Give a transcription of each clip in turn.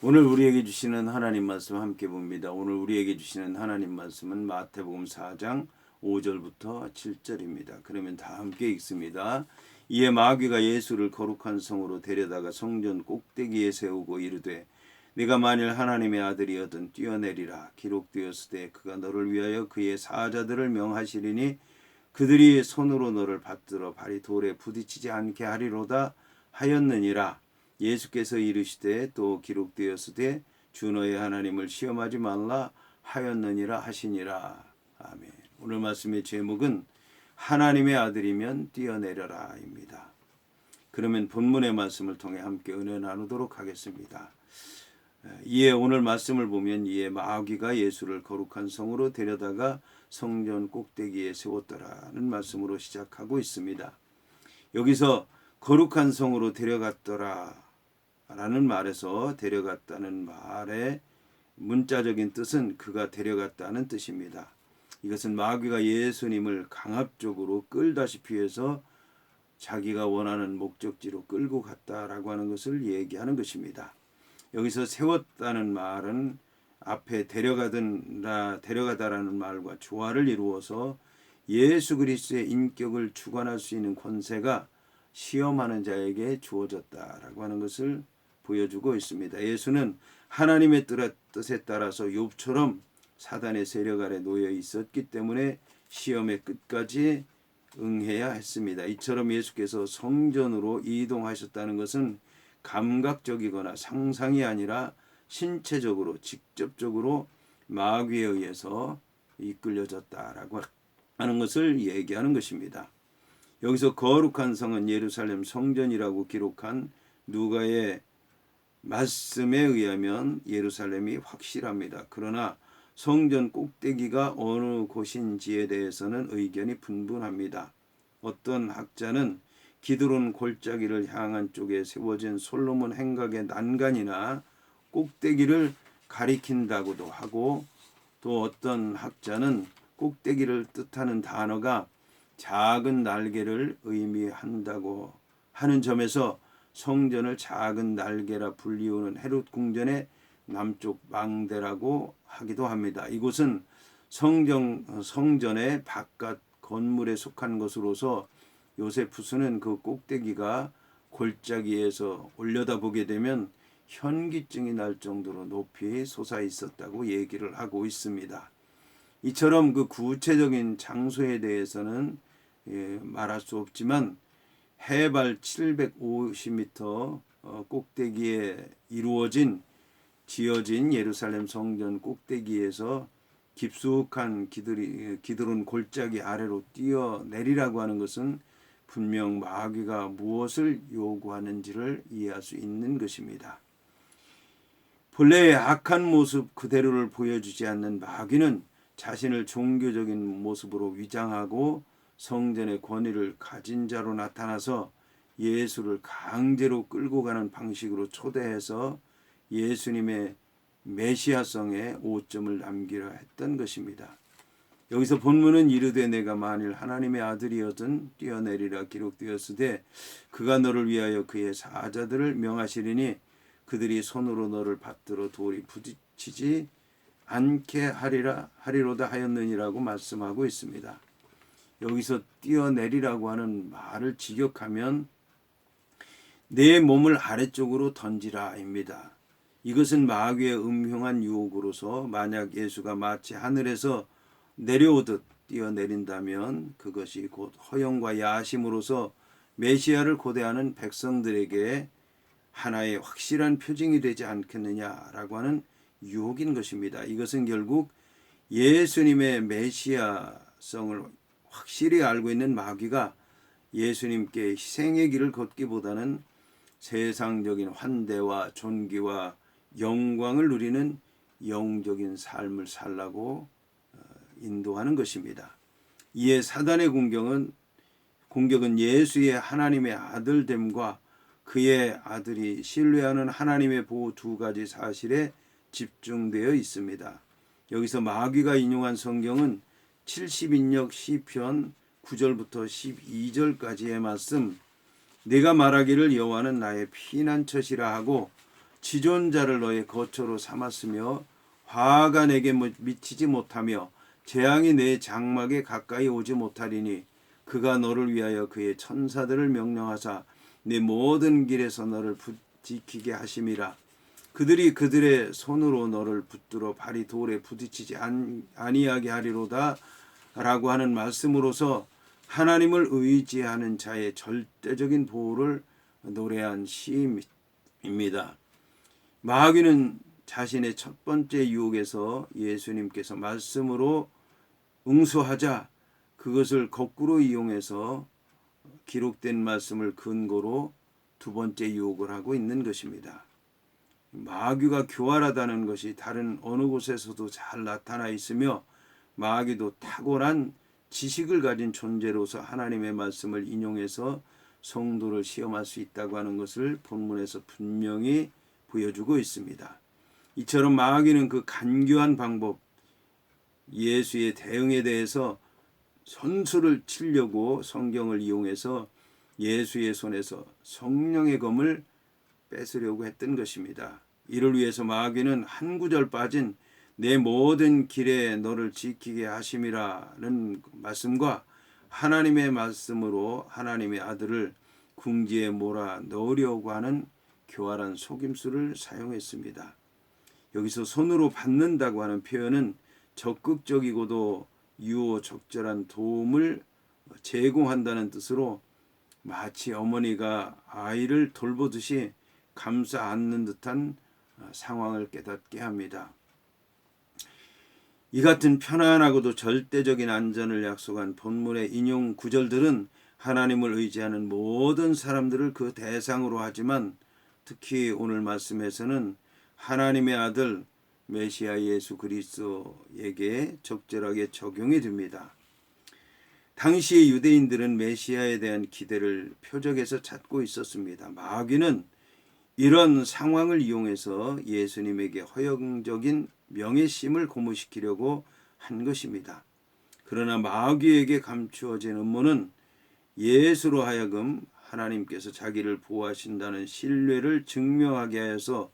오늘 우리에게 주시는 하나님 말씀 함께 봅니다. 오늘 우리에게 주시는 하나님 말씀은 마태복음 4장 5절부터 7절입니다. 그러면 다 함께 읽습니다. 이에 마귀가 예수를 거룩한 성으로 데려다가 성전 꼭대기에 세우고 이르되 네가 만일 하나님의 아들이거든 뛰어내리라. 기록되었으되 그가 너를 위하여 그의 사자들을 명하시리니 그들이 손으로 너를 받들어 발이 돌에 부딪히지 않게 하리로다 하였느니라. 예수께서 이르시되 또 기록되었으되 주 너의 하나님을 시험하지 말라 하였느니라 하시니라. 아멘. 오늘 말씀의 제목은 하나님의 아들이면 뛰어내려라입니다. 그러면 본문의 말씀을 통해 함께 은혜 나누도록 하겠습니다. 이에 오늘 말씀을 보면 이에 마귀가 예수를 거룩한 성으로 데려다가 성전 꼭대기에 세웠더라는 말씀으로 시작하고 있습니다. 여기서 거룩한 성으로 데려갔더라 라는 말에서 데려갔다는 말의 문자적인 뜻은 그가 데려갔다는 뜻입니다. 이것은 마귀가 예수님을 강압적으로 끌다시피 해서 자기가 원하는 목적지로 끌고 갔다라고 하는 것을 얘기하는 것입니다. 여기서 세웠다는 말은 앞에 데려가다라는 말과 조화를 이루어서 예수 그리스도의 인격을 주관할 수 있는 권세가 시험하는 자에게 주어졌다라고 하는 것을 보여주고 있습니다. 예수는 하나님의 뜻에 따라서 욥처럼 사단의 세력 아래 놓여 있었기 때문에 시험의 끝까지 응해야 했습니다. 이처럼 예수께서 성전으로 이동하셨다는 것은 감각적이거나 상상이 아니라 신체적으로 직접적으로 마귀에 의해서 이끌려졌다라고 하는 것을 얘기하는 것입니다. 여기서 거룩한 성은 예루살렘 성전이라고 기록한 누가의 말씀에 의하면 예루살렘이 확실합니다. 그러나 성전 꼭대기가 어느 곳인지에 대해서는 의견이 분분합니다. 어떤 학자는 기드론 골짜기를 향한 쪽에 세워진 솔로몬 행각의 난간이나 꼭대기를 가리킨다고도 하고, 또 어떤 학자는 꼭대기를 뜻하는 단어가 작은 날개를 의미한다고 하는 점에서 성전을 작은 날개라 불리우는 헤롯 궁전의 남쪽 망대라고 하기도 합니다. 이곳은 성전의 바깥 건물에 속한 것으로서 요세푸스는 그 꼭대기가 골짜기에서 올려다보게 되면 현기증이 날 정도로 높이 솟아 있었다고 얘기를 하고 있습니다. 이처럼 그 구체적인 장소에 대해서는 말할 수 없지만 해발 750m 꼭대기에 지어진 예루살렘 성전 꼭대기에서 깊숙한 기드론 골짜기 아래로 뛰어내리라고 하는 것은 분명 마귀가 무엇을 요구하는지를 이해할 수 있는 것입니다. 본래의 악한 모습 그대로를 보여주지 않는 마귀는 자신을 종교적인 모습으로 위장하고 성전의 권위를 가진 자로 나타나서 예수를 강제로 끌고 가는 방식으로 초대해서 예수님의 메시아성에 오점을 남기려 했던 것입니다. 여기서 본문은 이르되 내가 만일 하나님의 아들이거든 뛰어내리라 기록되었으되 그가 너를 위하여 그의 사자들을 명하시리니 그들이 손으로 너를 받들어 돌이 부딪히지 않게 하리로다 하였느니라고 말씀하고 있습니다. 여기서 뛰어내리라고 하는 말을 직역하면 내 몸을 아래쪽으로 던지라입니다. 이것은 마귀의 음흉한 유혹으로서 만약 예수가 마치 하늘에서 내려오듯 뛰어내린다면 그것이 곧 허영과 야심으로서 메시아를 고대하는 백성들에게 하나의 확실한 표징이 되지 않겠느냐라고 하는 유혹인 것입니다. 이것은 결국 예수님의 메시아성을 확실히 알고 있는 마귀가 예수님께 희생의 길을 걷기보다는 세상적인 환대와 존귀와 영광을 누리는 영적인 삶을 살라고 인도하는 것입니다. 이에 사단의 공격은 예수의 하나님의 아들됨과 그의 아들이 신뢰하는 하나님의 보호 두 가지 사실에 집중되어 있습니다. 여기서 마귀가 인용한 성경은 70인역 시편 9절부터 12절까지의 말씀, 내가 말하기를 여호와는 나의 피난처시라 하고 지존자를 너의 거처로 삼았으며 화가 내게 미치지 못하며 재앙이 내 장막에 가까이 오지 못하리니 그가 너를 위하여 그의 천사들을 명령하사 내 모든 길에서 너를 지키게 하심이라. 그들이 그들의 손으로 너를 붙들어 발이 돌에 부딪히지 아니하게 하리로다 라고 하는 말씀으로서 하나님을 의지하는 자의 절대적인 보호를 노래한 시입니다. 마귀는 자신의 첫 번째 유혹에서 예수님께서 말씀으로 응수하자 그것을 거꾸로 이용해서 기록된 말씀을 근거로 두 번째 유혹을 하고 있는 것입니다. 마귀가 교활하다는 것이 다른 어느 곳에서도 잘 나타나 있으며 마귀도 탁월한 지식을 가진 존재로서 하나님의 말씀을 인용해서 성도를 시험할 수 있다고 하는 것을 본문에서 분명히 보여주고 있습니다. 이처럼 마귀는 그 간교한 방법, 예수의 대응에 대해서 선수를 치려고 성경을 이용해서 예수의 손에서 성령의 검을 뺏으려고 했던 것입니다. 이를 위해서 마귀는 한 구절 빠진 내 모든 길에 너를 지키게 하심이라는 말씀과 하나님의 말씀으로 하나님의 아들을 궁지에 몰아 넣으려고 하는 교활한 속임수를 사용했습니다. 여기서 손으로 받는다고 하는 표현은 적극적이고도 유효적절한 도움을 제공한다는 뜻으로 마치 어머니가 아이를 돌보듯이 감싸 안는 듯한 상황을 깨닫게 합니다. 이 같은 편안하고도 절대적인 안전을 약속한 본문의 인용 구절들은 하나님을 의지하는 모든 사람들을 그 대상으로 하지만 특히 오늘 말씀에서는 하나님의 아들 메시아 예수 그리스도에게 적절하게 적용이 됩니다. 당시의 유대인들은 메시아에 대한 기대를 표적에서 찾고 있었습니다. 마귀는 이런 상황을 이용해서 예수님에게 허영적인 명예심을 고무시키려고 한 것입니다. 그러나 마귀에게 감추어진 음모는 예수로 하여금 하나님께서 자기를 보호하신다는 신뢰를 증명하게 하여서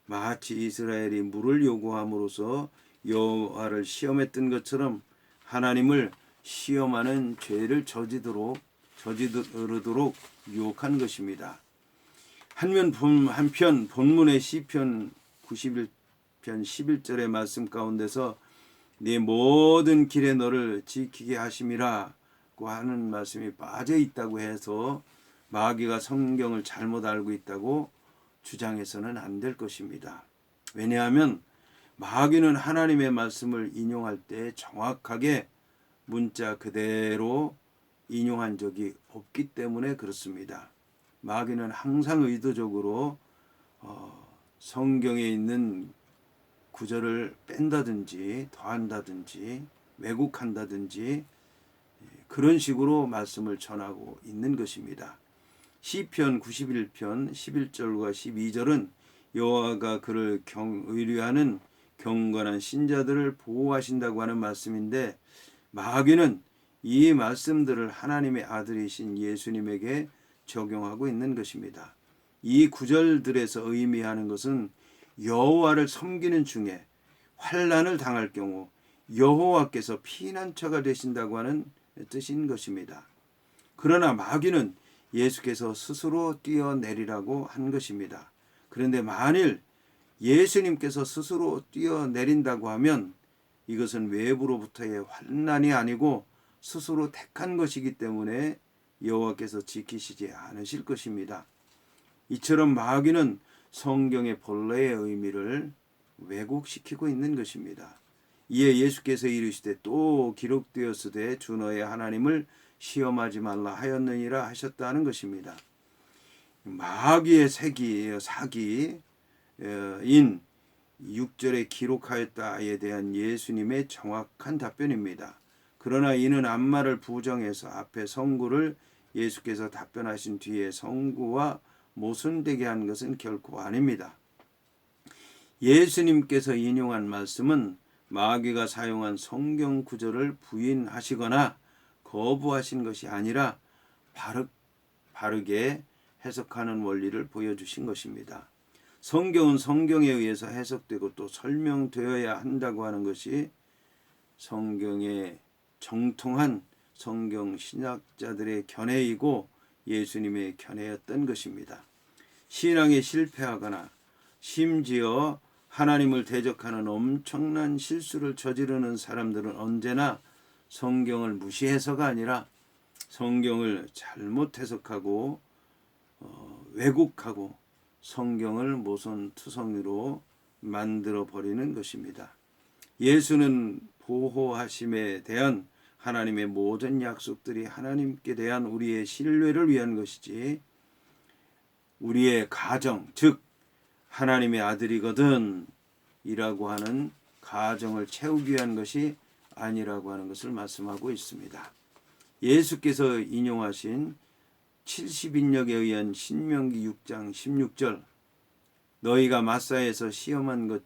마치 이스라엘이 물을 요구함으로써 여호와를 시험했던 것처럼 하나님을 시험하는 죄를 저지르도록 유혹한 것입니다. 한편 본문의 시편 91편 11절의 말씀 가운데서 네 모든 길에 너를 지키게 하심이라고 하는 말씀이 빠져 있다고 해서 마귀가 성경을 잘못 알고 있다고 주장해서는 안 될 것입니다. 왜냐하면 마귀는 하나님의 말씀을 인용할 때 정확하게 문자 그대로 인용한 적이 없기 때문에 그렇습니다. 마귀는 항상 의도적으로 성경에 있는 구절을 뺀다든지 더한다든지 왜곡한다든지 그런 식으로 말씀을 전하고 있는 것입니다. 시편 91편 11절과 12절은 여호와가 그를 의뢰하는 경건한 신자들을 보호하신다고 하는 말씀인데 마귀는 이 말씀들을 하나님의 아들이신 예수님에게 적용하고 있는 것입니다. 이 구절들에서 의미하는 것은 여호와를 섬기는 중에 환난을 당할 경우 여호와께서 피난처가 되신다고 하는 뜻인 것입니다. 그러나 마귀는 예수께서 스스로 뛰어내리라고 한 것입니다. 그런데 만일 예수님께서 스스로 뛰어내린다고 하면 이것은 외부로부터의 환난이 아니고 스스로 택한 것이기 때문에 여호와께서 지키시지 않으실 것입니다. 이처럼 마귀는 성경의 본래의 의미를 왜곡시키고 있는 것입니다. 이에 예수께서 이르시되 또 기록되었으되 주 너의 하나님을 시험하지 말라 하였느니라 하셨다는 것입니다. 마귀의 사기인 6절에 기록하였다에 대한 예수님의 정확한 답변입니다. 그러나 이는 앞말을 부정해서 앞에 성구를 예수께서 답변하신 뒤에 성구와 모순되게 한 것은 결코 아닙니다. 예수님께서 인용한 말씀은 마귀가 사용한 성경 구절을 부인하시거나 거부하신 것이 아니라 바르게 해석하는 원리를 보여주신 것입니다. 성경은 성경에 의해서 해석되고 또 설명되어야 한다고 하는 것이 성경에 정통한 성경 신학자들의 견해이고 예수님의 견해였던 것입니다. 신앙에 실패하거나 심지어 하나님을 대적하는 엄청난 실수를 저지르는 사람들은 언제나 성경을 무시해서가 아니라 성경을 잘못 해석하고 왜곡하고 성경을 모선투성이로 만들어 버리는 것입니다. 예수는 보호하심에 대한 하나님의 모든 약속들이 하나님께 대한 우리의 신뢰를 위한 것이지 우리의 가정, 즉 하나님의 아들이거든 이라고 하는 가정을 채우기 위한 것이 아니라고 하는 것을 말씀하고 있습니다. 예수께서 인용하신 70인역에 의한 신명기 6장 16절 너희가 마사에서 시험한 것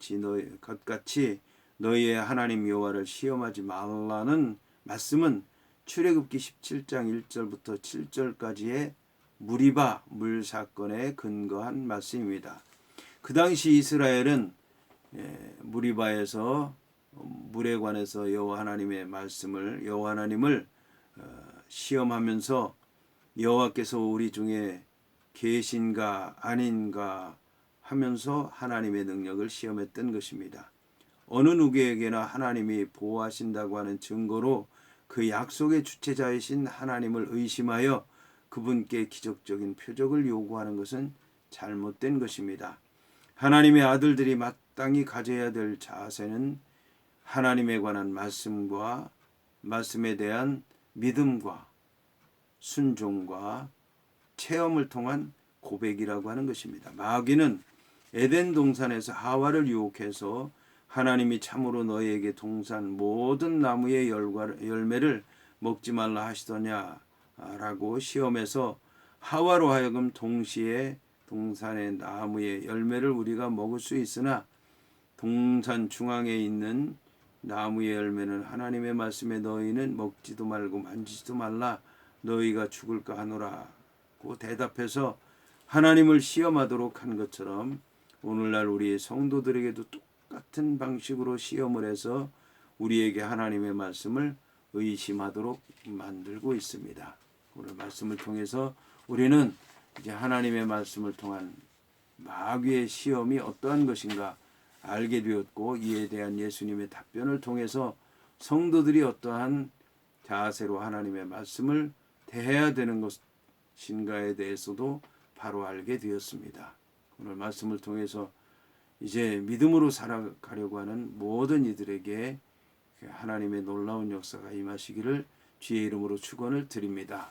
같이 너희의 하나님 여호와를 시험하지 말라는 말씀은 출애굽기 17장 1절부터 7절까지의 무리바 물 사건에 근거한 말씀입니다. 그 당시 이스라엘은 무리바에서 물에 관해서 여호와 하나님의 말씀을 여호와 하나님을 시험하면서 여호와께서 우리 중에 계신가 아닌가 하면서 하나님의 능력을 시험했던 것입니다. 어느 누구에게나 하나님이 보호하신다고 하는 증거로 그 약속의 주체자이신 하나님을 의심하여 그분께 기적적인 표적을 요구하는 것은 잘못된 것입니다. 하나님의 아들들이 마땅히 가져야 될 자세는 하나님에 관한 말씀과 말씀에 대한 믿음과 순종과 체험을 통한 고백이라고 하는 것입니다. 마귀는 에덴 동산에서 하와를 유혹해서 하나님이 참으로 너희에게 동산 모든 나무의 열매를 먹지 말라 하시더냐라고 시험해서 하와로 하여금 동시에 동산의 나무의 열매를 우리가 먹을 수 있으나 동산 중앙에 있는 나무의 열매는 하나님의 말씀에 너희는 먹지도 말고 만지지도 말라 너희가 죽을까 하노라고 대답해서 하나님을 시험하도록 한 것처럼 오늘날 우리 성도들에게도 똑같은 방식으로 시험을 해서 우리에게 하나님의 말씀을 의심하도록 만들고 있습니다. 오늘 말씀을 통해서 우리는 이제 하나님의 말씀을 통한 마귀의 시험이 어떠한 것인가 알게 되었고 이에 대한 예수님의 답변을 통해서 성도들이 어떠한 자세로 하나님의 말씀을 대해야 되는 것인가에 대해서도 바로 알게 되었습니다. 오늘 말씀을 통해서 이제 믿음으로 살아가려고 하는 모든 이들에게 하나님의 놀라운 역사가 임하시기를 주의 이름으로 축원을 드립니다.